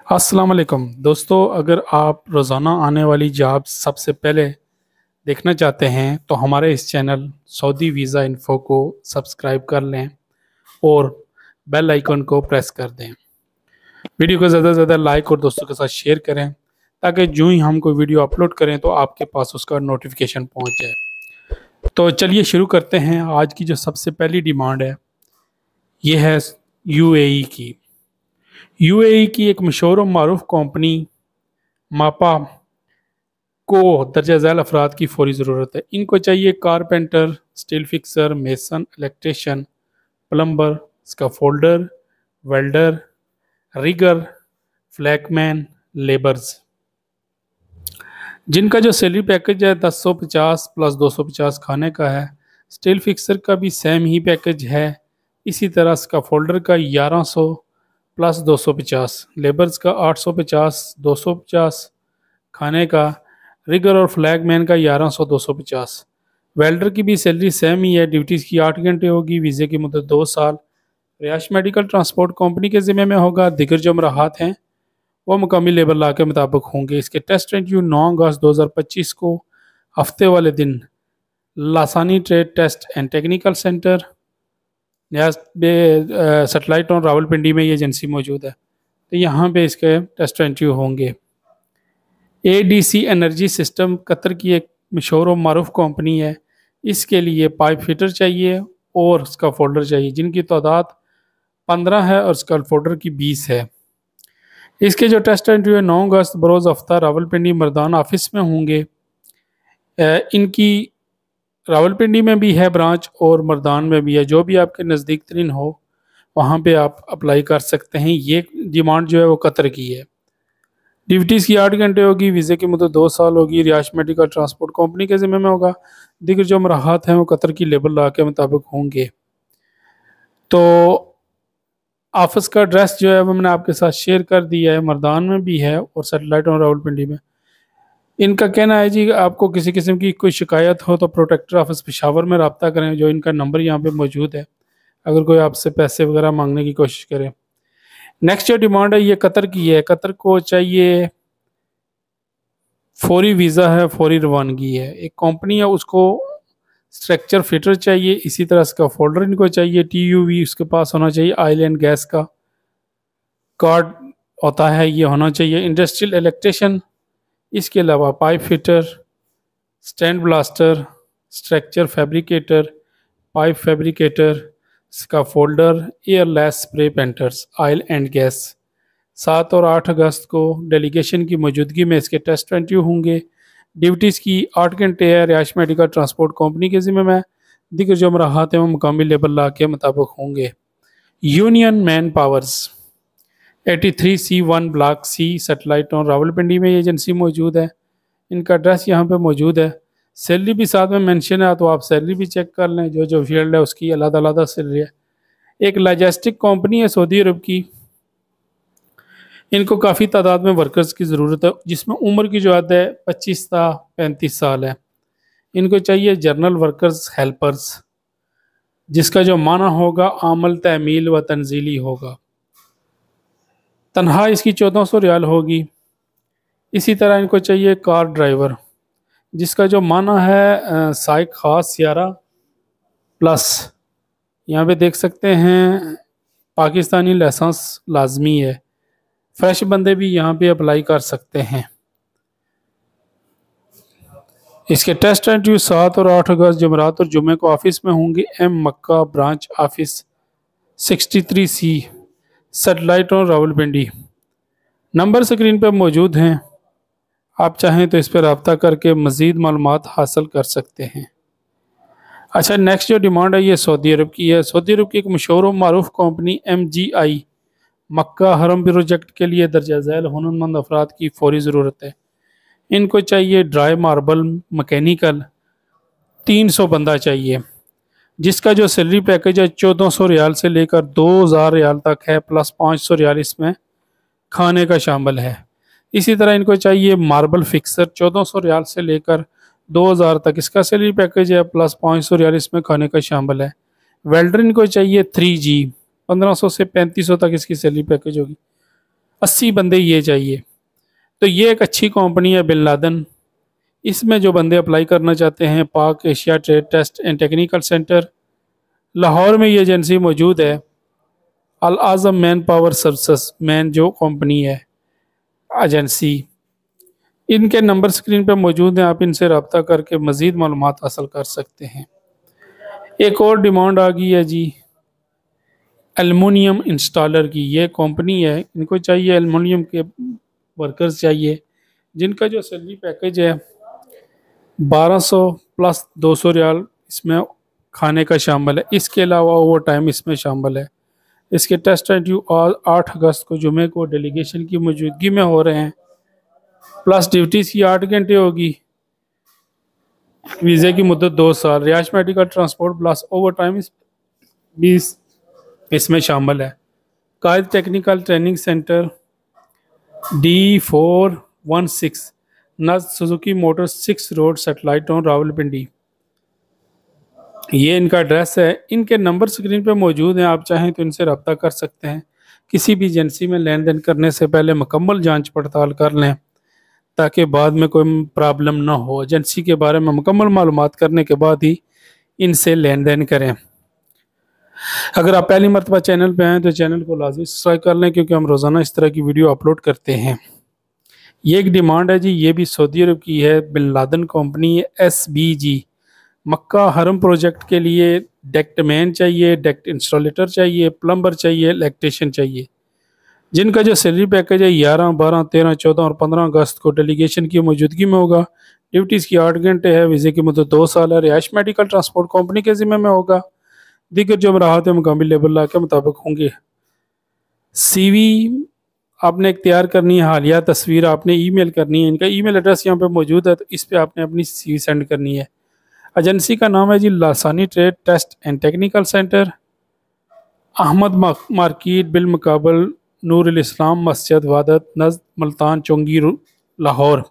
अस्सलाम वालेकुम दोस्तों, अगर आप रोज़ाना आने वाली जॉब सबसे पहले देखना चाहते हैं तो हमारे इस चैनल सऊदी वीज़ा इन्फो को सब्सक्राइब कर लें और बेल आइकन को प्रेस कर दें। वीडियो को ज़्यादा से ज़्यादा लाइक और दोस्तों के साथ शेयर करें ताकि जो ही हम कोई वीडियो अपलोड करें तो आपके पास उसका नोटिफिकेशन पहुंच जाए। तो चलिए शुरू करते हैं। आज की जो सबसे पहली डिमांड है ये है यूएई की। यूएई की एक मशहूर और मारूफ कंपनी मापा को दर्जा झैल अफराद की फौरी ज़रूरत है। इनको चाहिए carpenter, steel fixer, mason, electrician, plumber, scaffolder, welder, rigger, flagman, labours, जिनका जो सैलरी पैकेज है 1050 प्लस 250 खाने का है। स्टील फिक्सर का भी सेम ही पैकेज है। इसी तरह स्काफोल्डर का 1100 प्लस 250, लेबर्स का 850 250 खाने का, रिगर और फ्लैगमैन का 1100 250। वेल्डर की भी सैलरी सेम ही है। ड्यूटीज़ की 8 घंटे होगी। वीज़े की मुद्दत 2 साल। रिहायश मेडिकल ट्रांसपोर्ट कंपनी के ज़िम्मे में होगा। दिगर जो मराहत हैं वो मुकामी लेबर लॉ के मुताबिक होंगे। इसके टेस्ट इंटरव्यू 9 अगस्त 2025 को हफ्ते वाले दिन Lasani trade test and technical centre satellite और रावलपिंडी में ये एजेंसी मौजूद है, तो यहाँ पे इसके टेस्ट इंटरव्यू होंगे। एडीसी एनर्जी सिस्टम कतर की एक मशहूर और मारूफ कंपनी है। इसके लिए पाइप फिटर चाहिए और उसका फोल्डर चाहिए, जिनकी तादाद 15 है और उसका फोल्डर की 20 है। इसके जो टेस्ट इंटरव्यू है 9 अगस्त बरोज़ हफ्ता रावलपिंडी मर्दान ऑफिस में होंगे। इनकी रावलपिंडी में भी है ब्रांच और मर्दान में भी है। जो भी आपके नज़दीक तरीन हो वहाँ पे आप अप्लाई कर सकते हैं। ये डिमांड जो है वो कतर की है। ड्यूटीज़ की 8 घंटे होगी। वीज़े की मुद्दत 2 साल होगी। रिहायश मेडिकल ट्रांसपोर्ट कंपनी के ज़िम्मे में होगा। दिगर जो मराहत हैं वो कतर की लेबर लॉ के मुताबिक होंगे। तो ऑफिस का एड्रेस जो है वो मैंने आपके साथ शेयर कर दिया है। मर्दान में भी है और सेटेलाइट और रावलपिंडी में। इनका कहना है जी, आपको किसी किस्म की कोई शिकायत हो तो प्रोटेक्टर ऑफिस पेशावर में रब्ता करें, जो इनका नंबर यहाँ पे मौजूद है, अगर कोई आपसे पैसे वगैरह मांगने की कोशिश करे। नेक्स्ट जो डिमांड है ये कतर की है। कतर को चाहिए फौरी वीज़ा है, फौरी रवानगी है। एक कंपनी है उसको स्ट्रक्चर फिटर चाहिए। इसी तरह इसका फोल्डर इनको चाहिए। टीयूवी उसके पास होना चाहिए। ऑयल एंड गैस का कार्ड होता है, ये होना चाहिए। इंडस्ट्रियल इलेक्ट्रिशियन, इसके अलावा pipe fitter, stand blaster, structure fabricator, pipe fabricator, scaffolder, airless spray painters, oil and gas. 7 और 8 अगस्त को डेलीगेशन की मौजूदगी में इसके टेस्ट इंटरव्यू होंगे। ड्यूटीज़ की 8 घंटे है। रिहायश मेडिकल ट्रांसपोर्ट कंपनी के ज़िम्मे में। दिगर जो मराहत हैं वो मुकामी लेबर लॉ के मुताबिक होंगे। Union man powers 83C1 block C satellite और रावलपिंडी में ये एजेंसी मौजूद है। इनका एड्रेस यहाँ पे मौजूद है। सैलरी भी साथ में मेंशन है, तो आप सैलरी भी चेक कर लें। जो जो फील्ड है उसकी अलग अलग सैलरी है। एक लॉजिस्टिक कंपनी है सऊदी अरब की। इनको काफ़ी तादाद में वर्कर्स की ज़रूरत है, जिसमें उम्र की जो हद है 25 से 35 साल है। इनको चाहिए जर्नल वर्कर्स हेल्पर्स, जिसका जो माना होगा आमल तमील व तंजीली होगा। तनख्वाह इसकी 1400 रियाल होगी। इसी तरह इनको चाहिए कार ड्राइवर, जिसका जो माना है साइक खास सियारा प्लस। यहाँ पे देख सकते हैं पाकिस्तानी लाइसेंस लाजमी है। फ्रेश बंदे भी यहाँ पे अप्लाई कर सकते हैं। इसके टेस्ट इंटरव्यू 7 और 8 अगस्त जुमेरात और जुमे को ऑफिस में होंगे। एम मक्का ब्रांच ऑफिस 63C सेटेलाइट और रावलपिंडी। नंबर स्क्रीन पर मौजूद हैं, आप चाहें तो इस पर रब्ता करके मज़ीद मालूमात हासिल कर सकते हैं। अच्छा, नेक्स्ट जो डिमांड है ये सऊदी अरब की है। सऊदी अरब की एक मशहूर और मारूफ कंपनी MGI मक्का हरम प्रोजेक्ट के लिए दर्जा झैल हुनरमंद अफराद की फौरी ज़रूरत है। इनको चाहिए ड्राई मार्बल मैकेनिकल, 300 बंदा चाहिए, जिसका जो सैलरी पैकेज है 1400 रियाल से लेकर 2000 रियाल तक है, प्लस 500 रियाल इसमें खाने का शामिल है। इसी तरह इनको चाहिए मार्बल फिक्सर 1400 रियाल से लेकर 2000 तक इसका सैलरी पैकेज है, प्लस 500 रियाल इसमें खाने का शामिल है। वेल्डर इनको चाहिए 3G 1500 से 3500 तक इसकी सैलरी पैकेज होगी। 80 बंदे ये चाहिए। तो ये एक अच्छी कंपनी है बिन लादेन। इसमें जो बंदे अप्लाई करना चाहते हैं, Pak Asia trade test and technical centre Lahore में ये एजेंसी मौजूद है। Al Azam man power services man जो कंपनी है एजेंसी, इनके नंबर स्क्रीन पे मौजूद हैं, आप इनसे रब्ता करके मज़ीद मालूमात हासिल कर सकते हैं। एक और डिमांड आ गई है जी एलुमिनियम इंस्टॉलर की। ये कंपनी है, इनको चाहिए एलुमिनियम के वर्कर्स चाहिए, जिनका जो सैलरी पैकेज है 1200 प्लस 200 रियाल इसमें खाने का शामिल है। इसके अलावा ओवर टाइम इसमें शामिल है। इसके टेस्ट इंटरव्यू 8 अगस्त को जुमे को डेलीगेशन की मौजूदगी में हो रहे हैं। प्लस ड्यूटीज़ की 8 घंटे होगी। वीज़े की मुद्दत 2 साल। रिहायश medical transport plus overtime भी इसमें शामिल है। कायद टेक्निकल ट्रेनिंग सेंटर D416 नज Suzuki motor 6 road satellite town Rawalpindi, ये इनका एड्रेस है। इनके नंबर स्क्रीन पे मौजूद हैं, आप चाहें तो इनसे रब्ता कर सकते हैं। किसी भी एजेंसी में लेन देन करने से पहले मुकम्मल जांच पड़ताल कर लें, ताकि बाद में कोई प्रॉब्लम ना हो। एजेंसी के बारे में मुकम्मल मालूमात करने के बाद ही इनसे लेन देन करें। अगर आप पहली मरतबा चैनल पे आएँ तो चैनल को लाजमी सब्सक्राइब कर लें, क्योंकि हम रोज़ाना इस तरह की वीडियो अपलोड करते हैं। ये एक डिमांड है जी, ये भी सऊदी अरब की है, बिन लादेन कंपनी है SBG। मक्का हरम प्रोजेक्ट के लिए डेक्ट मैन चाहिए, डेक्ट इंस्टॉलेटर चाहिए, प्लम्बर चाहिए, इलेक्ट्रिशियन चाहिए, जिनका जो सैलरी पैकेज है 11, 12, 13, 14 और 15 अगस्त को डेलीगेशन की मौजूदगी में होगा। ड्यूटीज़ की 8 घंटे है। वीज़े की मुद्दत 2 साल है। रिहायश मेडिकल ट्रांसपोर्ट कंपनी के ज़िम्मे में होगा। दीगर जो मराहत मुकामी लेबर ला के मुताबिक होंगे। CV आपने तैयार करनी है, हालिया तस्वीर आपने ईमेल करनी है। इनका ईमेल एड्रेस यहाँ पे मौजूद है, तो इस पे आपने अपनी CV सेंड करनी है। एजेंसी का नाम है जी Lasani trade test and technical centre, Ahmad market बिल मुकाबल नूर इस्लाम मस्जिद वादत नज़ मुल्तान चौंगी लाहौर।